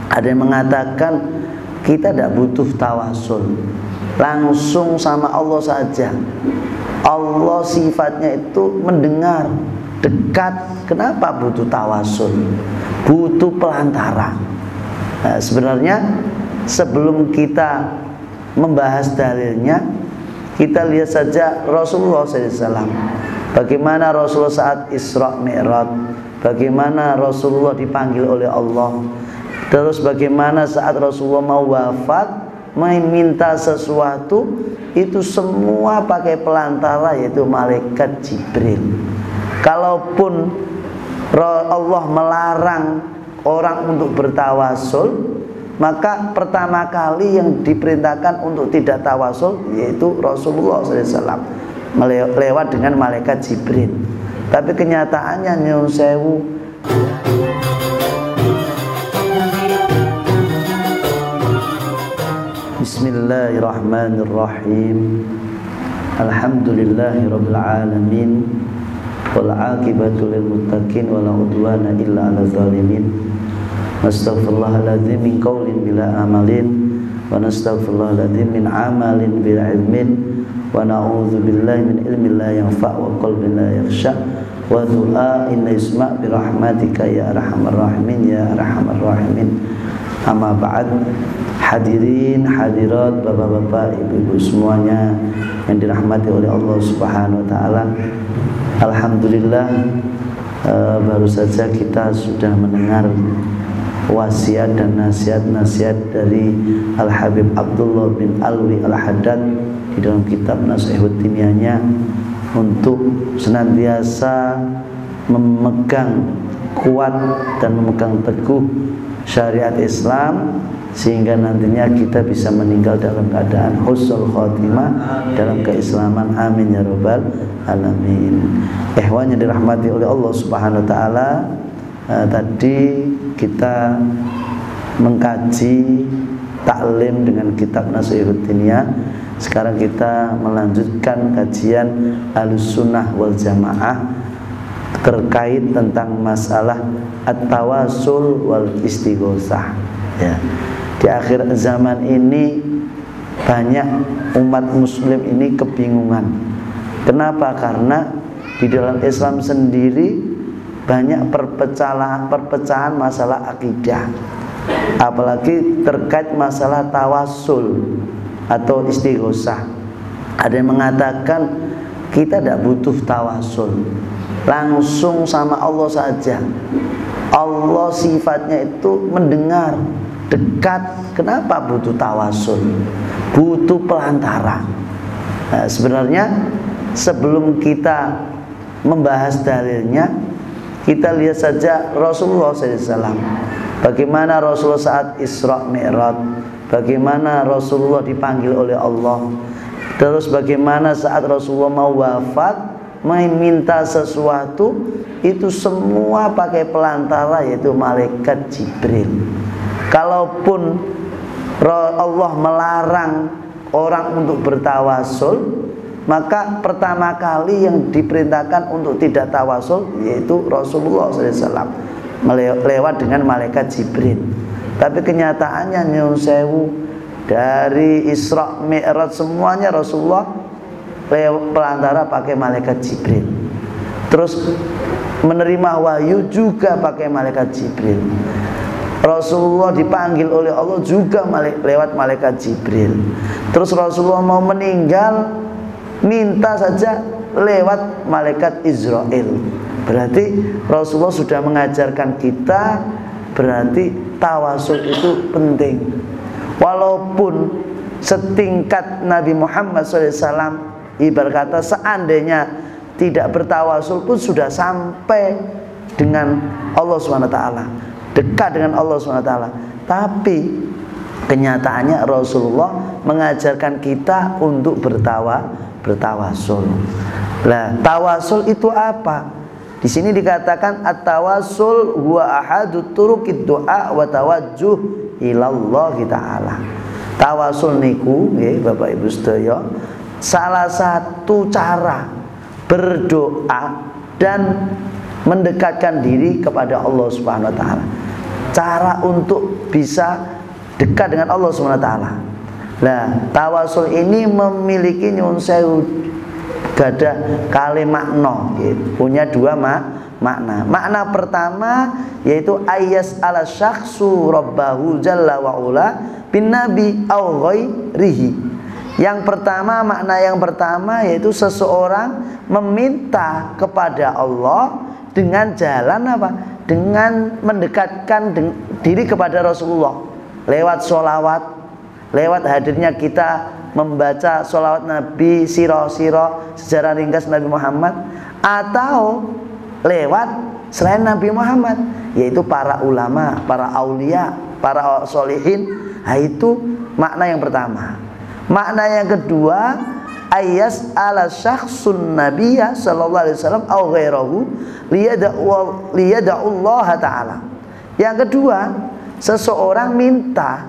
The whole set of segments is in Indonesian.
Ada yang mengatakan kita tidak butuh tawasul, langsung sama Allah saja. Allah sifatnya itu mendengar, dekat. Kenapa butuh tawasul? Butuh pelantara. Nah, sebenarnya sebelum kita membahas dalilnya, kita lihat saja Rasulullah SAW. Bagaimana Rasulullah saat Isra Mi'raj, bagaimana Rasulullah dipanggil oleh Allah. Terus bagaimana saat Rasulullah mau wafat, meminta sesuatu, itu semua pakai pelantara, yaitu malaikat Jibril. Kalaupun Allah melarang orang untuk bertawasul, maka pertama kali yang diperintahkan untuk tidak tawasul yaitu Rasulullah SAW lewat dengan malaikat Jibril. Tapi kenyataannya nyuwun sewu, Bismillahirrahmanirrahim. Alhamdulillahirabbil alamin. Wal 'aqibatu lil muttaqin wa la udwana illa 'alal zalimin. Nastaghfirullahaladzim min qaulin bila amalin, wa nastaghfirullahaladzim min amalin bila ilmin, wa na'udzu billahi min ilmin la yanfa' wa qalbin la yakhsha, wa du'ain la yusma' bi rahmatika ya arhamar rahimin ya arhamar rahimin. Amma ba'd. Hadirin hadirat, bapak-bapak, ibu-ibu semuanya yang dirahmati oleh Allah Subhanahu wa taala. Alhamdulillah, baru saja kita sudah mendengar wasiat dan nasihat-nasihat dari Al-Habib Abdullah bin Alwi Al-Haddad di dalam kitab Nasihat Timiyahnya untuk senantiasa memegang kuat dan memegang teguh syariat Islam, sehingga nantinya kita bisa meninggal dalam keadaan husnul khotimah dalam keislaman. Amin ya rabbal alamin. Ikhwan yang dirahmati oleh Allah Subhanahu wa taala, tadi kita mengkaji taklim dengan kitab Nasihat Timiyah. Sekarang kita melanjutkan kajian Ahlussunnah wal Jamaah terkait tentang masalah at-tawassul wal istighosah. Ya. Di akhir zaman ini banyak umat muslim ini kebingungan. Kenapa? Karena di dalam Islam sendiri banyak perpecahan masalah akidah, apalagi terkait masalah tawassul atau istighosah. Ada yang mengatakan kita tidak butuh tawassul, langsung sama Allah saja. Allah sifatnya itu mendengar, dekat. Kenapa butuh tawasul? Butuh pelantara. Nah, sebenarnya sebelum kita membahas dalilnya, kita lihat saja Rasulullah SAW. Bagaimana Rasulullah saat Isra Mi'raj, bagaimana Rasulullah dipanggil oleh Allah. Terus bagaimana saat Rasulullah mau wafat, meminta sesuatu, itu semua pakai pelantara, yaitu malaikat Jibril. Kalaupun Allah melarang orang untuk bertawasul, maka pertama kali yang diperintahkan untuk tidak tawasul yaitu Rasulullah SAW lewat dengan malaikat Jibril. Tapi kenyataannya nyuwun sewu, dari Isra Mi'raj semuanya Rasulullah pelantara pakai malaikat Jibril. Terus menerima wahyu juga pakai malaikat Jibril. Rasulullah dipanggil oleh Allah juga lewat malaikat Jibril. Terus Rasulullah mau meninggal, minta saja lewat malaikat Israel. Berarti Rasulullah sudah mengajarkan kita, berarti tawasul itu penting. Walaupun setingkat Nabi Muhammad SAW, ibarat kata seandainya tidak bertawasul pun sudah sampai dengan Allah SWT, dekat dengan Allah SWT. Tapi kenyataannya Rasulullah mengajarkan kita untuk bertawasul. Nah, tawasul itu apa? Di sini dikatakan at-tawassul huwa ahadut turuqid du'a wa tawajjuh ilallah ta'ala. Tawasul niku nggih Bapak Ibu sedaya, salah satu cara berdoa dan mendekatkan diri kepada Allah Subhanahu wa taala. cara untuk bisa dekat dengan Allah Subhanahu wa taala. Nah, tawasul ini memiliki nyuwun sewu gadah kali makna, punya dua makna. Makna pertama yaitu ayas ala syakhsu rabbahu jalla wa ula bin nabi au ghairihi. Yang pertama, makna yang pertama yaitu seseorang meminta kepada Allah dengan jalan apa? Dengan mendekatkan diri kepada Rasulullah lewat sholawat, lewat hadirnya kita membaca sholawat Nabi, sirah-sirah, sejarah ringkas Nabi Muhammad, atau lewat selain Nabi Muhammad, yaitu para ulama, para aulia, para solihin. Nah, itu makna yang pertama. Makna yang kedua, ayas ala syakhsun nabiyya sallallahu alaihi wasallam au ghairahu liyada'ullaha ta'ala. Yang kedua, seseorang minta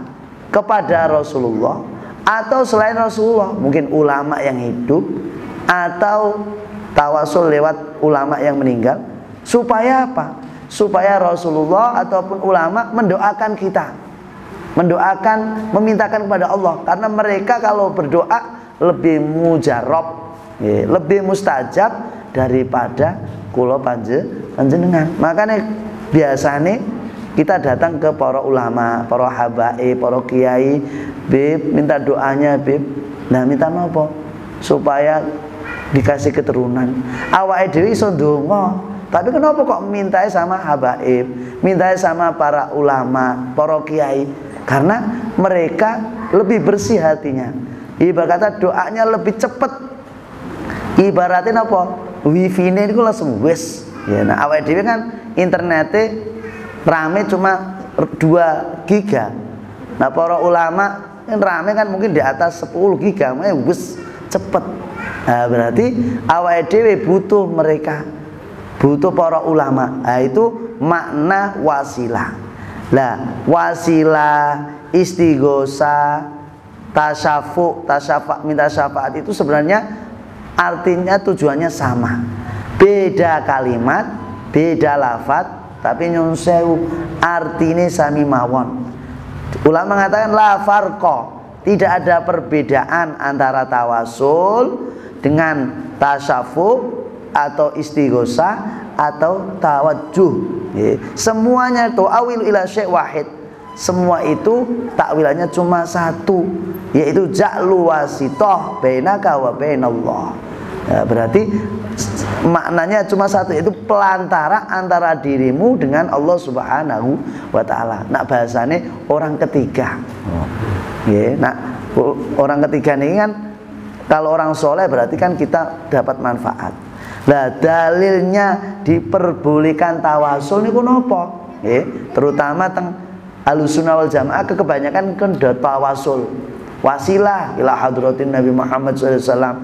kepada Rasulullah atau selain Rasulullah, mungkin ulama yang hidup atau tawasul lewat ulama yang meninggal, supaya apa? Supaya Rasulullah ataupun ulama mendoakan kita, mendoakan, memintakan kepada Allah, karena mereka kalau berdoa lebih mujarab, lebih mustajab daripada kula panjenengan. Makanya biasanya kita datang ke para ulama, para habaib, para kiai, bib, minta doanya, bib. Nah, minta nopo? Supaya dikasih keturunan. Awake dhewe iso ndonga, tapi kenapa kok mintai sama habaib, mintai sama para ulama, para kiai? Karena mereka lebih bersih hatinya. Ibarat kata doanya lebih cepat. Ibaratnya apa? Wifi-ne itu langsung wis. Ya, nah awake dhewe kan internete rame cuma 2 giga. Nah para ulama yang rame kan mungkin di atas 10 giga, makanya wis cepet. Nah berarti awake dhewe butuh mereka, butuh para ulama. Nah itu makna wasilah. Lah wasilah, istighosa, tasyafa' minta syafaat itu sebenarnya artinya tujuannya sama. Beda kalimat, beda lafaz, tapi nyun sewu artinya sami mawon. Ulama mengatakan la farqa, tidak ada perbedaan antara tawasul dengan tasyafu atau istighosa atau tawajjuh. Semuanya itu awil ila syai' wahid. Semua itu takwilannya cuma satu, yaitu ja'lu wasithah bainaka wa bainallah. Ya, berarti maknanya cuma satu, yaitu pelantara antara dirimu dengan Allah Subhanahu wa taala. Nak bahasane orang ketiga. Ya, nak orang ketiga ini kan kalau orang soleh berarti kan kita dapat manfaat. Nah, dalilnya diperbolehkan tawasul niku napa? Terutama teng Ahlussunnah wal Jamaah kebanyakan kan tawasul wasilah ila hadratin Nabi Muhammad SAW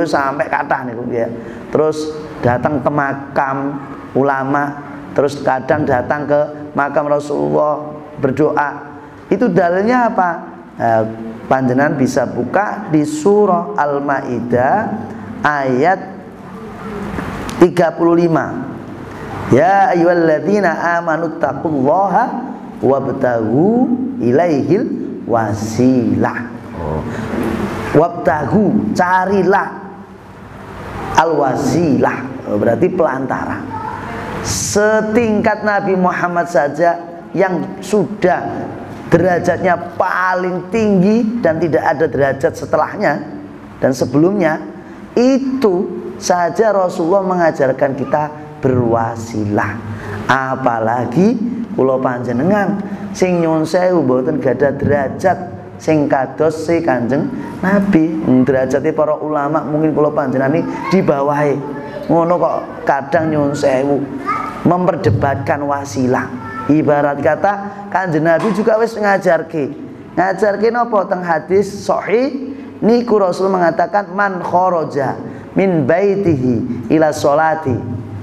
sampai kathah niku ya. Terus datang ke makam ulama, terus kadang datang ke makam Rasulullah berdoa. Itu dalilnya apa? Panjenengan bisa buka di surah Al-Maidah ayat 35. Ya ayyuhalladzina amanu taqullaha wabtaghu ilaihil wasilah. Wabtaghu, carilah al-wasilah, berarti pelantara. Setingkat Nabi Muhammad saja yang sudah derajatnya paling tinggi dan tidak ada derajat setelahnya dan sebelumnya, itu saja Rasulullah mengajarkan kita berwasilah. Apalagi kula panjenengan sing nyuwun sewu mboten gadah derajat sing kados si Kanjeng Nabi. Derajate para ulama mungkin kula panjenengan di bawahe. Ngono kok kadang nyuwun sewu memperdebatkan wasilah. Ibarat kata Kanjeng Nabi juga wis ngajarke napa teng hadis sahih niku Rasul mengatakan man kharaja min baitihi ila sholati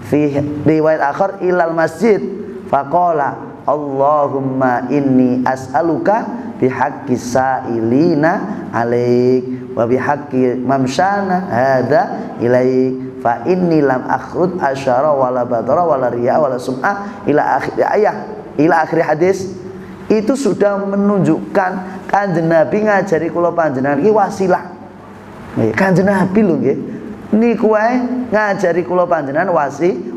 fi riwayat akhar ilal masjid faqala Allahumma inni as'aluka bihaqqi sa'ilina alaik wa bihaqqi mamshana hadza ilaik fa inni lam akhrud asyara wala badara wala riya wala sum'a ila akhir ayat ila akhir hadis, itu sudah menunjukkan Kanjeng Nabi ngajari kula panjenengan iki wasilah. Nggih, Kanjeng Nabi lho nggih. Niku wae ngajari kula panjenengan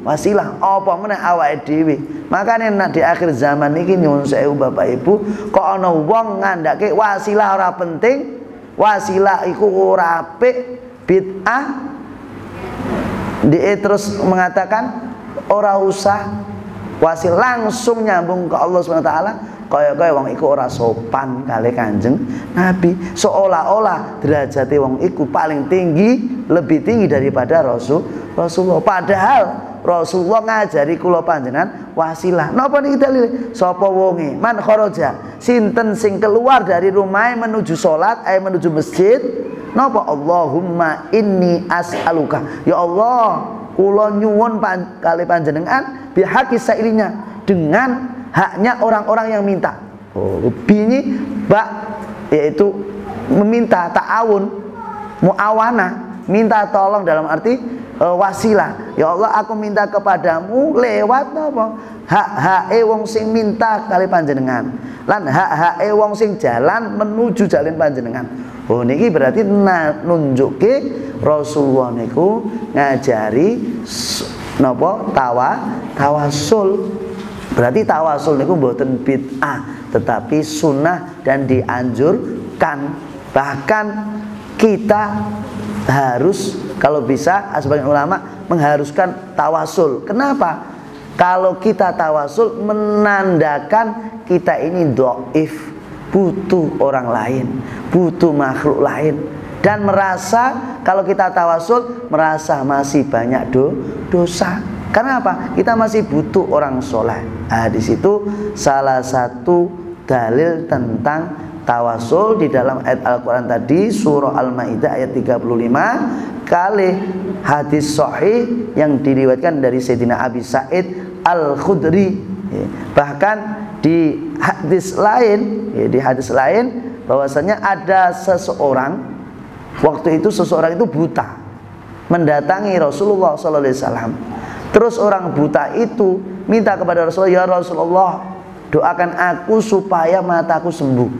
wasilah apa meneh awake dhewe. Makane nek di akhir zaman iki nyuwun sewu Bapak Ibu, kok ana wong ngandhake wasilah ora penting, wasilah iku ora apik, bid'ah. Dia terus mengatakan ora usah wasilah, langsung nyambung ke Allah SWT. Kaya wong iku ora sopan kali Kanjeng Nabi, seolah-olah derajate wong iku paling tinggi, lebih tinggi daripada Rasulullah. Padahal Rasulullah ngajari kula panjenengan wasilah. Napa niki dalile? Sapa wonge man kharaja, sinten sing keluar dari rumah menuju salat, menuju masjid, napa Allahumma inni as'aluka, ya Allah kula nyuwun kali panjenengan bihaqi sailinya, dengan haknya orang-orang yang minta. Bini bak, yaitu meminta, ta'awun, muawana, minta tolong dalam arti wasilah. Ya Allah aku minta kepadamu lewat apa? Hak-hake wong sing minta kali panjenengan, lan hak-hake wong sing jalan menuju jalan panjenengan. Niki berarti nunjuke Rasulullah niku ngajari napa tawasul. Berarti tawasul niku mboten bid'ah, tetapi sunnah dan dianjurkan. Bahkan kita harus kalau bisa, sebagian ulama mengharuskan tawasul. Kenapa? Kalau kita tawasul menandakan kita ini dhaif, butuh orang lain, butuh makhluk lain, dan merasa kalau kita tawasul merasa masih banyak dosa. Karena apa? Kita masih butuh orang soleh. Nah, di situ salah satu dalil tentang tawasul di dalam ayat Al-Quran tadi, surah Al-Maidah ayat 35, kali hadis sahih yang diriwayatkan dari Sayyidina Abi Sa'id Al-Khudri. Bahkan di hadis lain bahwasanya ada seseorang, waktu itu seseorang itu buta, mendatangi Rasulullah SAW. Terus orang buta itu minta kepada Rasulullah, ya Rasulullah doakan aku supaya mataku sembuh.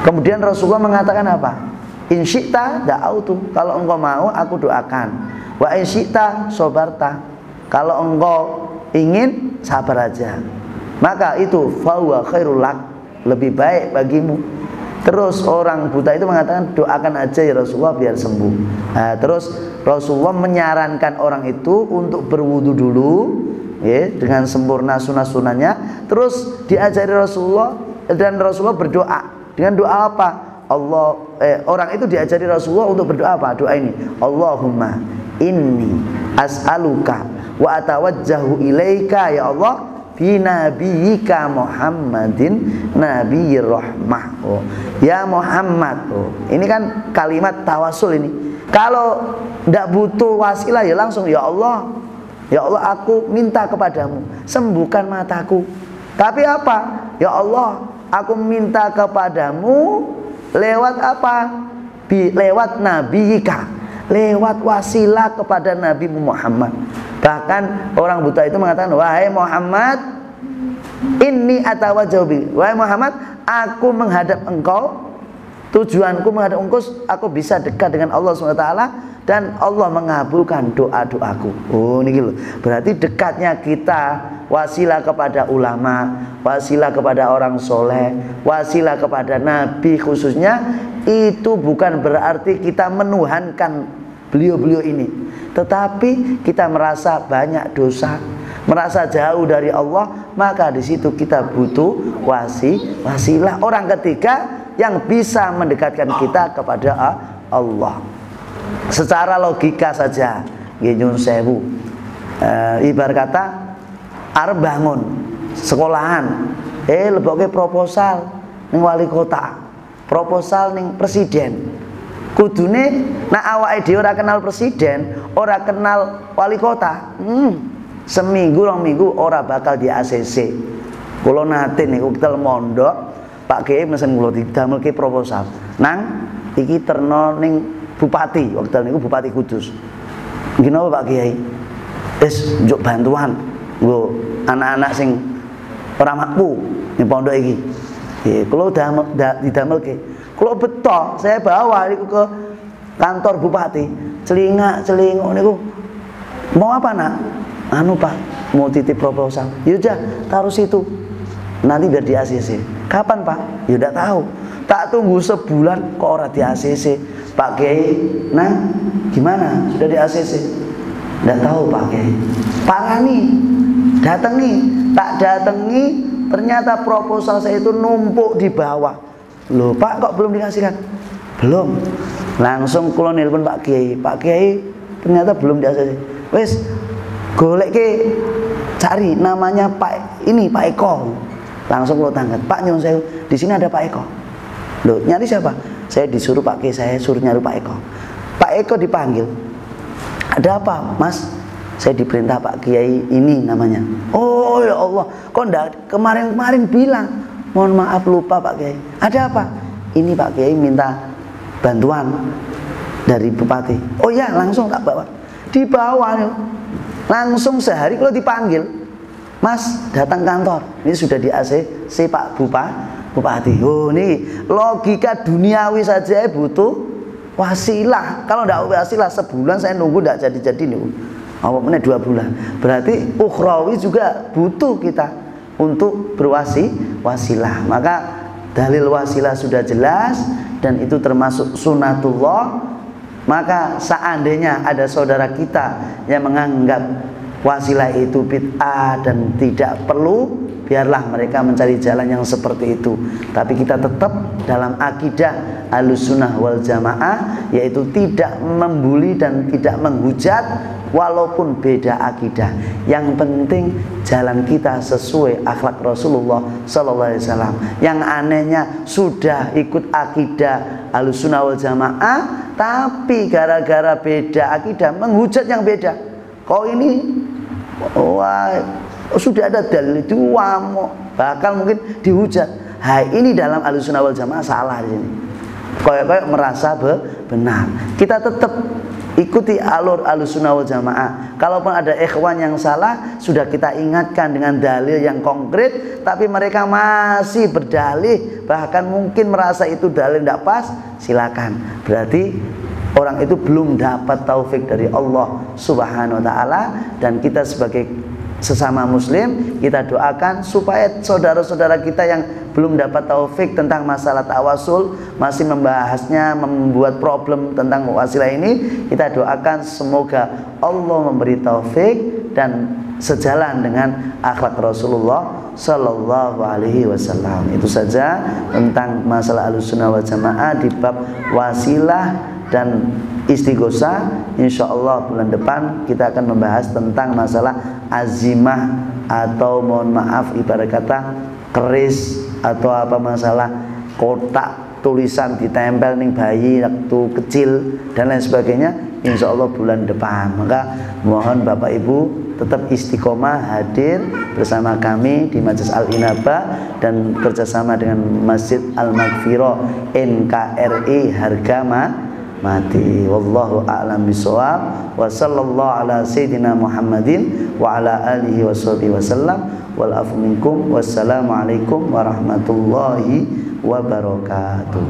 Kemudian Rasulullah mengatakan apa? In syi'ta da'autu, kalau engkau mau aku doakan. Wa in syi'ta sobarta, kalau engkau ingin sabar aja. Maka itu fahuwa khairul lak, lebih baik bagimu. Terus orang buta itu mengatakan doakan aja ya Rasulullah biar sembuh. Nah, terus Rasulullah menyarankan orang itu untuk berwudu dulu, ya, dengan sempurna sunah-sunahnya. Terus diajari Rasulullah, dan Rasulullah berdoa dengan doa apa? Orang itu diajari Rasulullah untuk berdoa apa? Doa ini, Allahumma inni as'aluka wa atawajjahu ilaika, ya Allah, bi nabiyyika Muhammadin nabiyyir rahmah. Ya Muhammad. Ini kan kalimat tawasul ini. Kalau tidak butuh wasilah ya langsung, ya Allah, ya Allah aku minta kepadamu sembuhkan mataku. Tapi apa? Ya Allah aku minta kepadamu lewat apa? Lewat nabiyyika, lewat wasilah kepada Nabi Muhammad. Bahkan orang buta itu mengatakan, wahai Muhammad, inni atawajjahu bi, wahai Muhammad, aku menghadap engkau, tujuanku menghadap engkau, aku bisa dekat dengan Allah SWT, dan Allah mengabulkan doa-doaku. Oh ini loh. Berarti dekatnya kita wasilah kepada ulama, wasilah kepada orang soleh, wasilah kepada Nabi khususnya, itu bukan berarti kita menuhankan beliau-beliau ini, tetapi kita merasa banyak dosa, merasa jauh dari Allah, maka di situ kita butuh wasilah, orang ketiga yang bisa mendekatkan kita kepada Allah. Secara logika saja, nyun sewu, ibarat kata arep bangun sekolahan, leboke proposal ning wali kota, proposal ning presiden. Kudune nak awake dhewe ora kenal presiden, ora kenal wali kota, seminggu rong minggu ora bakal di ACC. Kula nate niku ketel mondok, Pak Kiai mesen kula didamelke proposal. Nang iki terno ning bupati, waktu niku Bupati Kudus. Nggih napa Pak Kiai? Wis njuk bantuan nggo anak-anak sing ora makmu ning pondok iki. Nggih, kula didamelke. Kula beto, saya bawa niku ke kantor bupati. Celingak-celinguk niku. Mau apa, Nak? Anu, Pak, mau titip proposal. Ya udah, taruh situ. Nanti biar di ACC. Kapan, Pak? Ya udah tahu. Tak tunggu sebulan kok ora di ACC. Pak Kiai, nah gimana? Sudah di ACC? Enggak tahu, Pak Kiai. Pak Rani, datangi. Tak datangi, ternyata proposal saya itu numpuk di bawah. Loh, Pak, kok belum dikasihkan? Belum. Langsung kula nelpon Pak Kiai. Pak Kiai, ternyata belum di ACC. Wes, golek ke, cari namanya Pak Eko. Langsung kula tanggat. Pak nyuwun sewu, di sini ada Pak Eko. Loh, nyari siapa? Saya disuruh Pak Kiai, saya suruh nyari Pak Eko. Pak Eko dipanggil. Ada apa, Mas? Saya diperintah Pak Kiai ini namanya. Oh ya Allah, kok enggak kemarin-kemarin bilang? Mohon maaf lupa Pak Kiai. Ada apa? Ini Pak Kiai minta bantuan dari bupati. Oh ya, langsung tak bawa. Dibawa langsung sehari kalau dipanggil. Mas, datang kantor. Ini sudah di ACC Pak Bupati. Oh, ini logika duniawi saja butuh wasilah. Kalau enggak wasilah sebulan saya nunggu enggak jadi-jadi nih. Apa meneh 2 bulan. Berarti ukhrawi juga butuh kita untuk wasilah. Maka dalil wasilah sudah jelas dan itu termasuk sunatullah. Maka seandainya ada saudara kita yang menganggap wasilah itu bid'ah dan tidak perlu, biarlah mereka mencari jalan yang seperti itu. Tapi kita tetap dalam akidah Ahlussunnah wal Jamaah, yaitu tidak membuli dan tidak menghujat walaupun beda akidah. Yang penting jalan kita sesuai akhlak Rasulullah sallallahu alaihi wasallam. Yang anehnya sudah ikut akidah Ahlussunnah wal Jamaah, tapi gara-gara beda akidah menghujat yang beda. Kau ini wah, sudah ada dalil itu, bahkan mungkin dihujat. Hai, ini dalam Ahlussunnah wal Jamaah salah di sini. Kayak merasa benar. Kita tetap ikuti alur Ahlussunnah wal Jamaah. Kalaupun ada ikhwan yang salah, sudah kita ingatkan dengan dalil yang konkret, tapi mereka masih berdalih, bahkan mungkin merasa itu dalil tidak pas, silakan. Berarti orang itu belum dapat taufik dari Allah Subhanahu wa taala, dan kita sebagai sesama muslim kita doakan supaya saudara-saudara kita yang belum dapat taufik tentang masalah tawasul, masih membahasnya, membuat problem tentang wasilah ini, kita doakan semoga Allah memberi taufik dan sejalan dengan akhlak Rasulullah sallallahu alaihi wasallam. Itu saja tentang masalah Ahlussunnah wal Jamaah di bab wasilah dan istighosah. Insyaallah bulan depan kita akan membahas tentang masalah azimah, atau mohon maaf ibarat kata keris, atau apa masalah kotak tulisan ditempel ning bayi waktu kecil dan lain sebagainya. Insyaallah bulan depan. Maka mohon Bapak Ibu tetap istiqomah hadir bersama kami di Majelis Al-Inabah dan kerjasama dengan Masjid Al-Maghfirah NKRI Hargamati. Wallahu a'lam bishawab. Wa sallallahu ala sayyidina Muhammadin wa ala alihi washabihi wasallam. Wal afu minkum. Wassalamualaikum warahmatullahi wabarakatuh.